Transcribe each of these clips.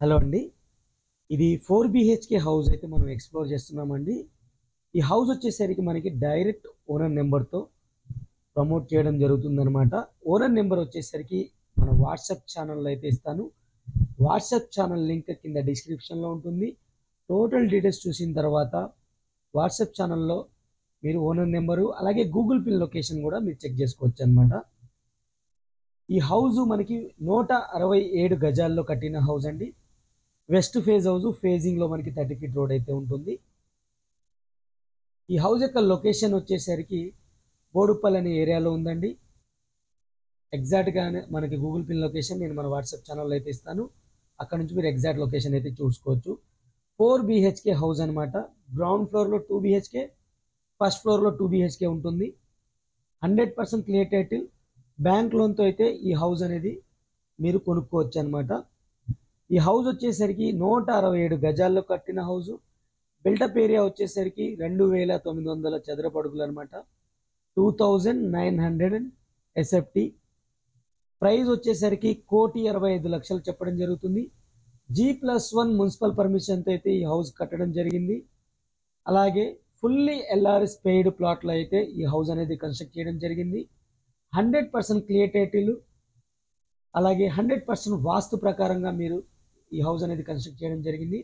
Hello అండి. ఇది 4 BHK house అయితే మనం ఎక్స్‌ప్లోర్ చేస్తున్నామండి. ఈ హౌస్ వచ్చేసరికి మనకి డైరెక్ట్ ఓనర్ నంబర్‌తో ప్రమోట్ చేయడం జరుగుతుందనమాట. ఓనర్ నంబర్ వచ్చేసరికి మన వాట్సాప్ ఛానెల్‌లో అయితే ఇస్తాను. వాట్సాప్ ఛానెల్ లింక్ కింద డిస్క్రిప్షన్‌లో ఉంటుంది. టోటల్ డీటెయిల్స్ చూసిన తర్వాత వాట్సాప్ ఛానెల్‌లో మీరు ఓనర్ నంబరు అలాగే గూగుల్ పిన్ లొకేషన్ కూడా మీరు చెక్ చేసుకోవచ్చనమాట. ఈ హౌస్ మనకి 167 గజాల్లో కట్టిన హౌస్ అండి. వెస్ట్ ఫేజ్ హౌస్ ఫేజింగ్ లో మనకి 30 ఫీట్ రోడ్ అయితే ఉంటుంది. ఈ హౌస్ యొక్క లొకేషన్ వచ్చేసరికి బోడుప్పల్ అనే ఏరియాలో ఉందండి. ఎగ్జాక్ట్ గానే మనకి గూగుల్ పిన్ లొకేషన్ నేను మన వాట్సాప్ ఛానల్లో అయితే ఇస్తాను. అక్కడ నుంచి మీరు ఎగ్జాక్ట్ లొకేషన్ అయితే చూసుకోవచ్చు. 4 బీహెచ్కే హౌస్ అనమాట. గ్రౌండ్ ఫ్లోర్ లో 2 బీహెచ్కే, ఫస్ట్ ఫ్లోర్ లో 2 బీహెచ్కే ఉంటుంది. 100% క్లియర్ టైటిల్ బ్యాంక్ లోన్తో అయితే ఈ హౌస్ అనేది మీరు కొనుక్కోవచ్చు అనమాట. ఈ హౌస్ వచ్చేసరికి 167 గజాల్లో కట్టిన హౌస్. బిల్టప్ ఏరియా వచ్చేసరికి 2900 చదరపు అడుగులు అనమాట. 2900 ఎస్ఎఫ్టి. ప్రైస్ వచ్చేసరికి 1,65,00,000 చెప్పడం జరుగుతుంది. G+1 మున్సిపల్ పర్మిషన్తో అయితే ఈ హౌస్ కట్టడం జరిగింది. అలాగే ఫుల్లీ ఎల్ఆర్ఎస్ పెయిడ్ ప్లాట్లో అయితే ఈ హౌస్ అనేది కన్స్ట్రక్ట్ చేయడం జరిగింది. 100% క్లియర్ టైటిల్ అలాగే 100% వాస్తు ప్రకారంగా మీరు ఈ హౌస్ అనేది కన్స్ట్రక్ట్ చేయడం జరిగింది.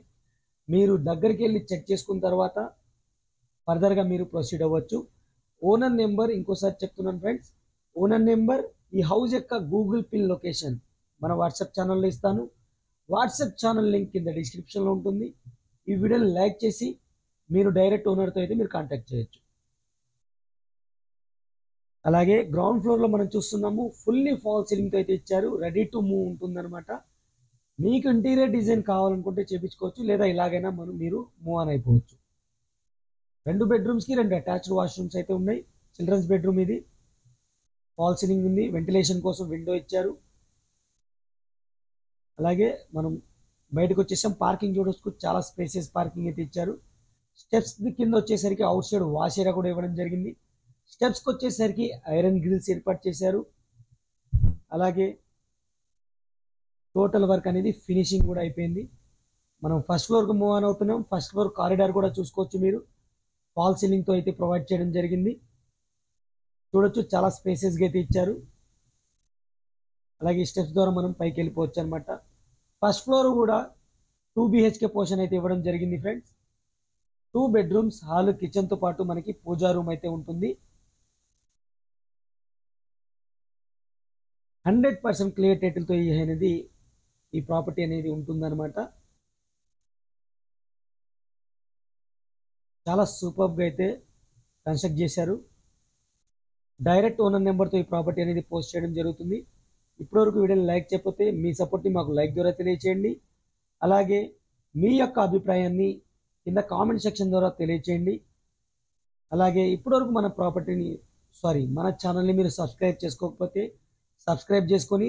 మీరు దగ్గరికి వెళ్ళి చెక్ చేసుకున్న తర్వాత ఫర్దర్గా మీరు ప్రొసీడ్ అవ్వచ్చు. ఓనర్ నెంబర్ ఇంకోసారి చెప్తున్నాను ఫ్రెండ్స్. ఓనర్ నెంబర్, ఈ హౌస్ యొక్క గూగుల్ పిన్ లొకేషన్ మన వాట్సాప్ ఛానల్లో ఇస్తాను. వాట్సాప్ ఛానల్ లింక్ కింద డిస్క్రిప్షన్లో ఉంటుంది. ఈ వీడియోని లైక్ చేసి మీరు డైరెక్ట్ ఓనర్తో అయితే మీరు కాంటాక్ట్ చేయొచ్చు. అలాగే గ్రౌండ్ ఫ్లోర్లో మనం చూస్తున్నాము ఫుల్లీ ఫాల్ సీలింగ్తో అయితే ఇచ్చారు. రెడీ టు మూవ్ ఉంటుందన్నమాట. మీకు ఇంటీరియర్ డిజైన్ కావాలనుకుంటే చేపించుకోవచ్చు, లేదా ఇలాగైనా మీరు మూవ్ ఆన్ అయిపోవచ్చు. 2 బెడ్రూమ్స్కి 2 అటాచ్డ్ వాష్రూమ్స్ అయితే ఉన్నాయి. చిల్డ్రన్స్ బెడ్రూమ్ ఇది. ఫాల్ సీలింగ్ ఉంది, వెంటిలేషన్ కోసం విండో ఇచ్చారు. అలాగే మనం బయటకు వచ్చేసాం. పార్కింగ్ చూడొచ్చు, చాలా స్పేసెస్ పార్కింగ్ అయితే ఇచ్చారు. స్టెప్స్ కింద వచ్చేసరికి అవుట్ సైడ్ వాష్ ఏరియా కూడా ఇవ్వడం జరిగింది. స్టెప్స్కి వచ్చేసరికి ఐరన్ గ్రిల్స్ ఏర్పాటు చేశారు. అలాగే టోటల్ వర్క్ అనేది ఫినిషింగ్ కూడా అయిపోయింది. మనం ఫస్ట్ ఫ్లోర్కి మూవ్ ఆన్ అవుతున్నాం. ఫస్ట్ ఫ్లోర్ కారిడార్ కూడా చూసుకోవచ్చు మీరు. ఫాల్ సీలింగ్తో అయితే ప్రొవైడ్ చేయడం జరిగింది. చూడొచ్చు, చాలా స్పేసెస్గా అయితే ఇచ్చారు. అలాగే స్టెప్స్ ద్వారా మనం పైకి వెళ్ళిపోవచ్చు అనమాట. ఫస్ట్ ఫ్లోర్ కూడా 2 బీహెచ్కే పోర్షన్ అయితే ఇవ్వడం జరిగింది ఫ్రెండ్స్. 2 బెడ్రూమ్స్, హాల్, కిచెన్తో పాటు మనకి పూజా రూమ్ అయితే ఉంటుంది. 100% క్లియర్ టైటిల్తో ఈ ప్రాపర్టీ అనేది ఉంటుందన్నమాట. చాలా సూపర్గా అయితే కన్స్ట్రక్ట్ చేశారు. డైరెక్ట్ ఓనర్ నెంబర్తో ఈ ప్రాపర్టీ అనేది పోస్ట్ చేయడం జరుగుతుంది. ఇప్పటివరకు వీడియోని లైక్ చేయకపోతే మీ సపోర్ట్ని మాకు లైక్ ద్వారా తెలియచేయండి. అలాగే మీ యొక్క అభిప్రాయాన్ని కింద కామెంట్ సెక్షన్ ద్వారా తెలియచేయండి. అలాగే ఇప్పటివరకు మన ఛానల్ని మీరు సబ్స్క్రైబ్ చేసుకోకపోతే సబ్స్క్రైబ్ చేసుకొని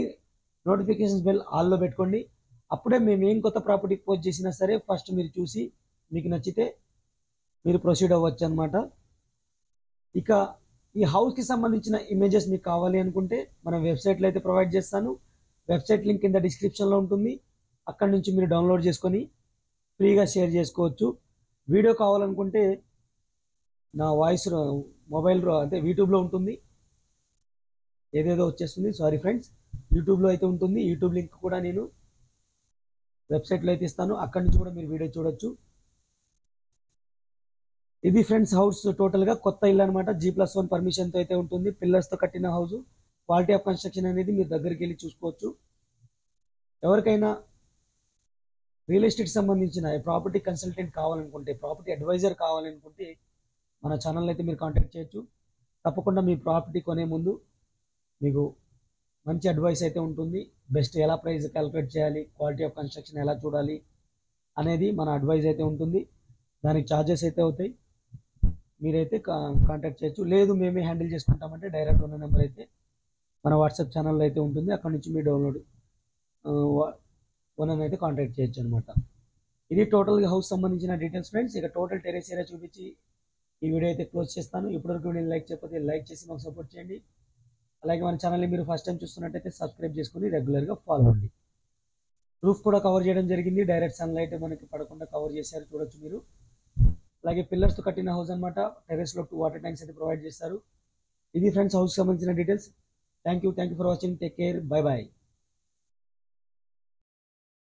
నోటిఫికేషన్స్ బెల్ ఆల్లో పెట్టుకోండి. అప్పుడే మేము ఏం కొత్త ప్రాపర్టీ పోస్ట్ చేసినా సరే ఫస్ట్ మీరు చూసి మీకు నచ్చితే మీరు ప్రొసీడ్ అవ్వచ్చు అనమాట. ఇక ఈ హౌస్కి సంబంధించిన ఇమేజెస్ మీకు కావాలి అనుకుంటే మన వెబ్సైట్లో అయితే ప్రొవైడ్ చేస్తాను. వెబ్సైట్ లింక్ కింద డిస్క్రిప్షన్లో ఉంటుంది. అక్కడ నుంచి మీరు డౌన్లోడ్ చేసుకొని ఫ్రీగా షేర్ చేసుకోవచ్చు. వీడియో కావాలనుకుంటే నా వాయిస్ మొబైల్లో అంటే యూట్యూబ్లో ఉంటుంది. ఏదేదో వచ్చేస్తుంది, సారీ ఫ్రెండ్స్. యూట్యూబ్లో అయితే ఉంటుంది. యూట్యూబ్ లింక్ కూడా నేను వెబ్సైట్లో అయితే ఇస్తాను. అక్కడి నుంచి కూడా మీరు వీడియో చూడొచ్చు. ఇది ఫ్రెండ్స్ హౌస్ టోటల్గా కొత్త ఇల్లు అనమాట. G+1 పర్మిషన్తో అయితే ఉంటుంది. పిల్లర్స్తో కట్టిన హౌస్. క్వాలిటీ ఆఫ్ కన్స్ట్రక్షన్ అనేది మీరు దగ్గరికి వెళ్ళి చూసుకోవచ్చు. ఎవరికైనా రియల్ ఎస్టేట్ సంబంధించిన ప్రాపర్టీ కన్సల్టెంట్ కావాలనుకుంటే, ప్రాపర్టీ అడ్వైజర్ కావాలనుకుంటే మన ఛానల్ అయితే మీరు కాంటాక్ట్ చేయొచ్చు. తప్పకుండా మీ ప్రాపర్టీ కొనే ముందు మీకు మంచి అడ్వైస్ అయితే ఉంటుంది. బెస్ట్ ఎలా ప్రైస్ క్యాలిక్యులేట్ చేయాలి, క్వాలిటీ ఆఫ్ కన్స్ట్రక్షన్ ఎలా చూడాలి అనేది మన అడ్వైజ్ అయితే ఉంటుంది. దానికి ఛార్జెస్ అయితే అవుతాయి. మీరైతే కాంటాక్ట్ చేయొచ్చు. లేదు మేమే హ్యాండిల్ చేసుకుంటామంటే డైరెక్ట్ ఉన్న నెంబర్ అయితే మన వాట్సాప్ ఛానల్లో అయితే ఉంటుంది. అక్కడ నుంచి మీరు డౌన్లోడ్ ఓనర్ని అయితే కాంటాక్ట్ చేయొచ్చు అనమాట. ఇది టోటల్గా హౌస్ సంబంధించిన డీటెయిల్స్ ఫ్రెండ్స్. ఇక టోటల్ టెరెస్ ఏరియా చూపించి ఈ వీడియో అయితే క్లోజ్ చేస్తాను. ఇప్పటివరకు వీడియోని లైక్ చేయకపోతే లైక్ చేసి మాకు సపోర్ట్ చేయండి. అలాగే మన ఛానల్ని మీరు ఫస్ట్ టైం చూస్తున్నట్టయితే సబ్స్క్రైబ్ చేసుకొని రెగ్యులర్గా ఫాలో అవ్వండి. రూఫ్ కూడా కవర్ చేయడం జరిగింది. డైరెక్ట్ సన్లైట్ మనకి పడకుండా కవర్ చేశారు, చూడొచ్చు మీరు. అలాగే పిల్లర్స్ తో కట్టిన హౌస్ అనమాట. టెరెస్ లో 2 వాటర్ ట్యాంక్స్ అయితే ప్రొవైడ్ చేస్తారు. ఇది ఫ్రెండ్స్ హౌస్ సంబంధించిన details. Thank you for watching. Take care. By by.